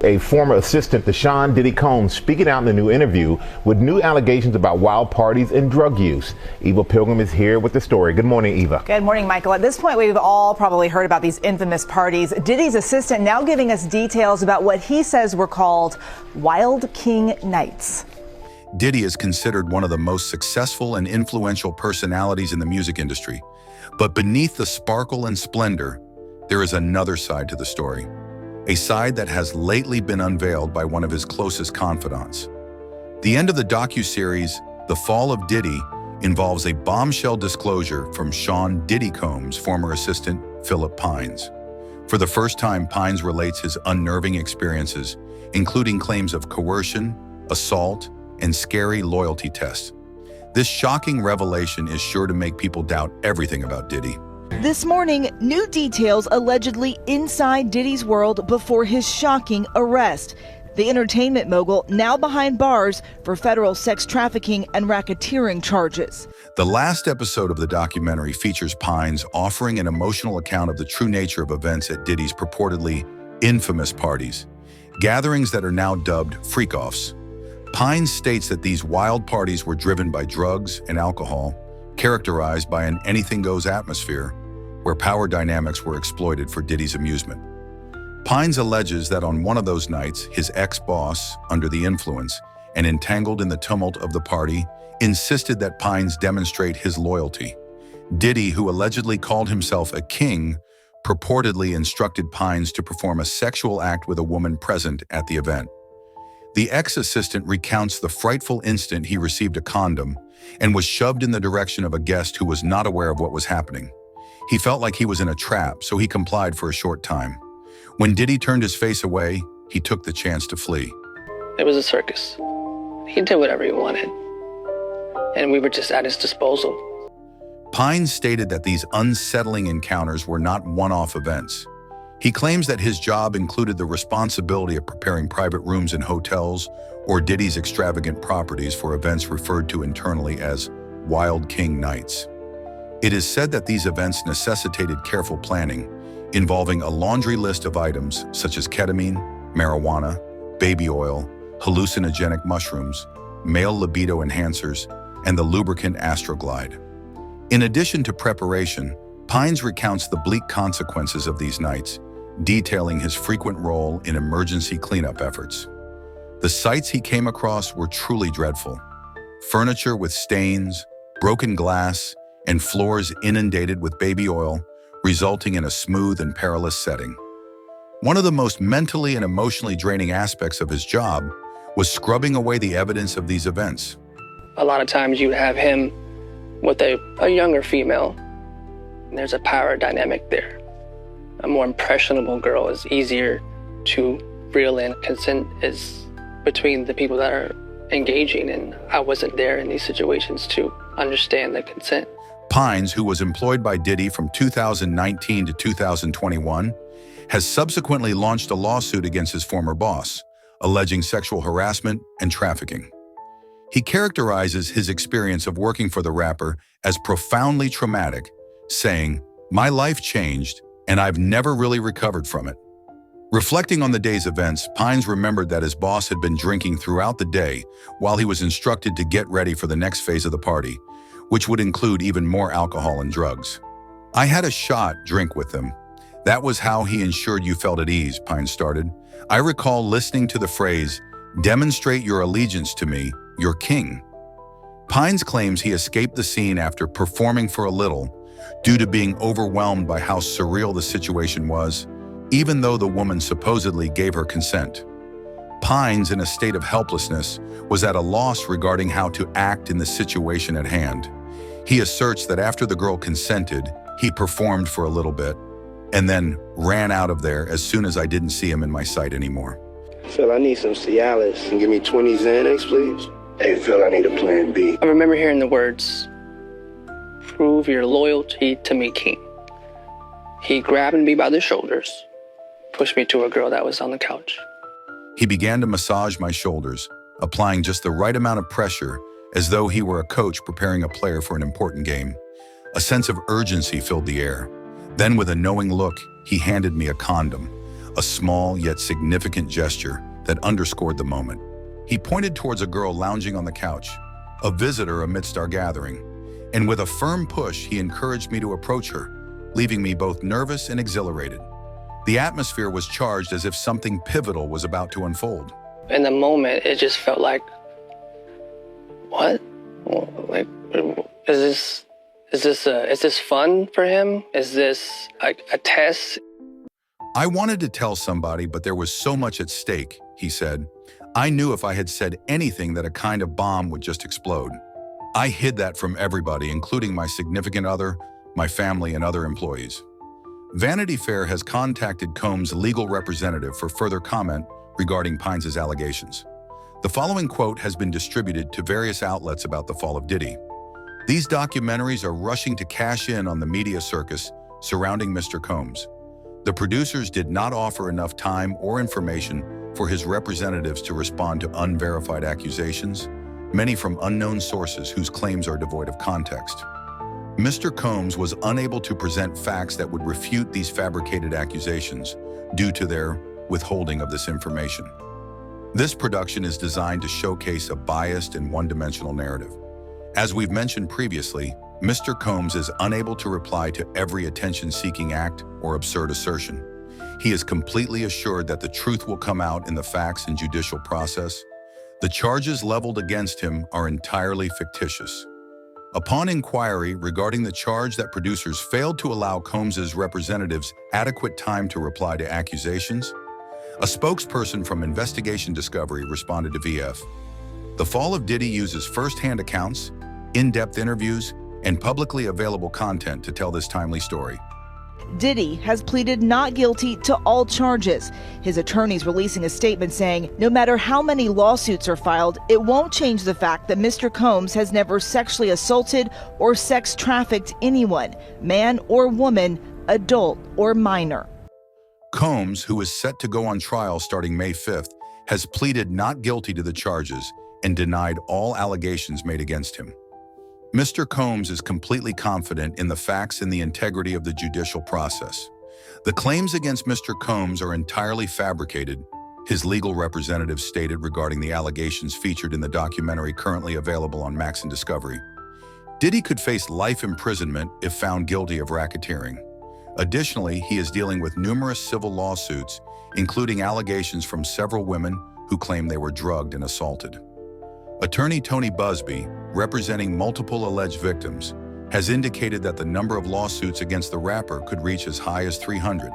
a former assistant to Sean Diddy Combs, speaking out in a new interview with new allegations about wild parties and drug use. Eva Pilgrim is here with the story. Good morning, Eva. Good morning, Michael. At this point, we've all probably heard about these infamous parties. Diddy's assistant now giving us details about what he says were called Wild King Nights. Diddy is considered one of the most successful and influential personalities in the music industry. But beneath the sparkle and splendor, there is another side to the story. A side that has lately been unveiled by one of his closest confidants. The end of the docuseries, The Fall of Diddy, involves a bombshell disclosure from Sean Diddy Combs' former assistant, Philip Pines. For the first time, Pines relates his unnerving experiences, including claims of coercion, assault, and scary loyalty tests. This shocking revelation is sure to make people doubt everything about Diddy. This morning, new details allegedly inside Diddy's world before his shocking arrest. The entertainment mogul now behind bars for federal sex trafficking and racketeering charges. The last episode of the documentary features Pines offering an emotional account of the true nature of events at Diddy's purportedly infamous parties, gatherings that are now dubbed freak-offs. Pines states that these wild parties were driven by drugs and alcohol, characterized by an anything-goes atmosphere, where power dynamics were exploited for Diddy's amusement. Pines alleges that on one of those nights, his ex-boss, under the influence and entangled in the tumult of the party, insisted that Pines demonstrate his loyalty. Diddy, who allegedly called himself a king, purportedly instructed Pines to perform a sexual act with a woman present at the event. The ex-assistant recounts the frightful instant he received a condom and was shoved in the direction of a guest who was not aware of what was happening. He felt like he was in a trap, so he complied for a short time. When Diddy turned his face away, he took the chance to flee. It was a circus. He did whatever he wanted, and we were just at his disposal. Pines stated that these unsettling encounters were not one-off events. He claims that his job included the responsibility of preparing private rooms in hotels or Diddy's extravagant properties for events referred to internally as Wild King Nights. It is said that these events necessitated careful planning, involving a laundry list of items such as ketamine, marijuana, baby oil, hallucinogenic mushrooms, male libido enhancers, and the lubricant Astroglide. In addition to preparation, Pines recounts the bleak consequences of these nights, detailing his frequent role in emergency cleanup efforts. The sights he came across were truly dreadful. Furniture with stains, broken glass, and floors inundated with baby oil, resulting in a smooth and perilous setting. One of the most mentally and emotionally draining aspects of his job was scrubbing away the evidence of these events. A lot of times you have him with a younger female, and there's a power dynamic there. A more impressionable girl is easier to reel in. Consent is between the people that are engaging, and I wasn't there in these situations to understand the consent. Pines, who was employed by Diddy from 2019 to 2021, has subsequently launched a lawsuit against his former boss, alleging sexual harassment and trafficking. He characterizes his experience of working for the rapper as profoundly traumatic, saying, "My life changed, and I've never really recovered from it." Reflecting on the day's events, Pines remembered that his boss had been drinking throughout the day while he was instructed to get ready for the next phase of the party, which would include even more alcohol and drugs. "I had a shot drink with them. That was how he ensured you felt at ease," Pines started. "I recall listening to the phrase, 'Demonstrate your allegiance to me, your king.'" Pines claims he escaped the scene after performing for a little due to being overwhelmed by how surreal the situation was, even though the woman supposedly gave her consent. Pines, in a state of helplessness, was at a loss regarding how to act in the situation at hand. He asserts that after the girl consented, he performed for a little bit, and then ran out of there as soon as I didn't see him in my sight anymore. Phil, I need some Cialis. Can you give me 20 Xanax, please? Hey, Phil, I need a plan B. I remember hearing the words, "Prove your loyalty to me, king." He grabbed me by the shoulders, pushed me to a girl that was on the couch. He began to massage my shoulders, applying just the right amount of pressure, as though he were a coach preparing a player for an important game. A sense of urgency filled the air. Then, with a knowing look, he handed me a condom, a small yet significant gesture that underscored the moment. He pointed towards a girl lounging on the couch, a visitor amidst our gathering, and with a firm push, he encouraged me to approach her, leaving me both nervous and exhilarated. The atmosphere was charged as if something pivotal was about to unfold. In the moment, it just felt like, what? Like, is this fun for him? Is this a test? I wanted to tell somebody, but there was so much at stake, he said. I knew if I had said anything that a kind of bomb would just explode. I hid that from everybody, including my significant other, my family, and other employees. Vanity Fair has contacted Combs' legal representative for further comment regarding Pines' allegations. The following quote has been distributed to various outlets about the fall of Diddy. These documentaries are rushing to cash in on the media circus surrounding Mr. Combs. The producers did not offer enough time or information for his representatives to respond to unverified accusations, many from unknown sources whose claims are devoid of context. Mr. Combs was unable to present facts that would refute these fabricated accusations due to their withholding of this information. This production is designed to showcase a biased and one-dimensional narrative. As we've mentioned previously, Mr. Combs is unable to reply to every attention-seeking act or absurd assertion. He is completely assured that the truth will come out in the facts and judicial process. The charges leveled against him are entirely fictitious. Upon inquiry regarding the charge that producers failed to allow Combs' representatives adequate time to reply to accusations, a spokesperson from Investigation Discovery responded to VF. The fall of Diddy uses first-hand accounts, in-depth interviews, and publicly available content to tell this timely story. Diddy has pleaded not guilty to all charges. His attorneys releasing a statement saying, no matter how many lawsuits are filed, it won't change the fact that Mr. Combs has never sexually assaulted or sex trafficked anyone, man or woman, adult or minor. Combs, who is set to go on trial starting May 5th, has pleaded not guilty to the charges and denied all allegations made against him. Mr. Combs is completely confident in the facts and the integrity of the judicial process. The claims against Mr. Combs are entirely fabricated, his legal representative stated regarding the allegations featured in the documentary currently available on Max and Discovery. Diddy could face life imprisonment if found guilty of racketeering. Additionally, he is dealing with numerous civil lawsuits, including allegations from several women who claim they were drugged and assaulted. Attorney Tony Busby, representing multiple alleged victims, has indicated that the number of lawsuits against the rapper could reach as high as 300.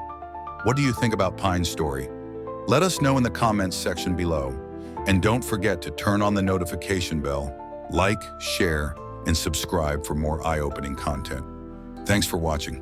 What do you think about Pine's story? Let us know in the comments section below. And don't forget to turn on the notification bell, like, share, and subscribe for more eye-opening content. Thanks for watching.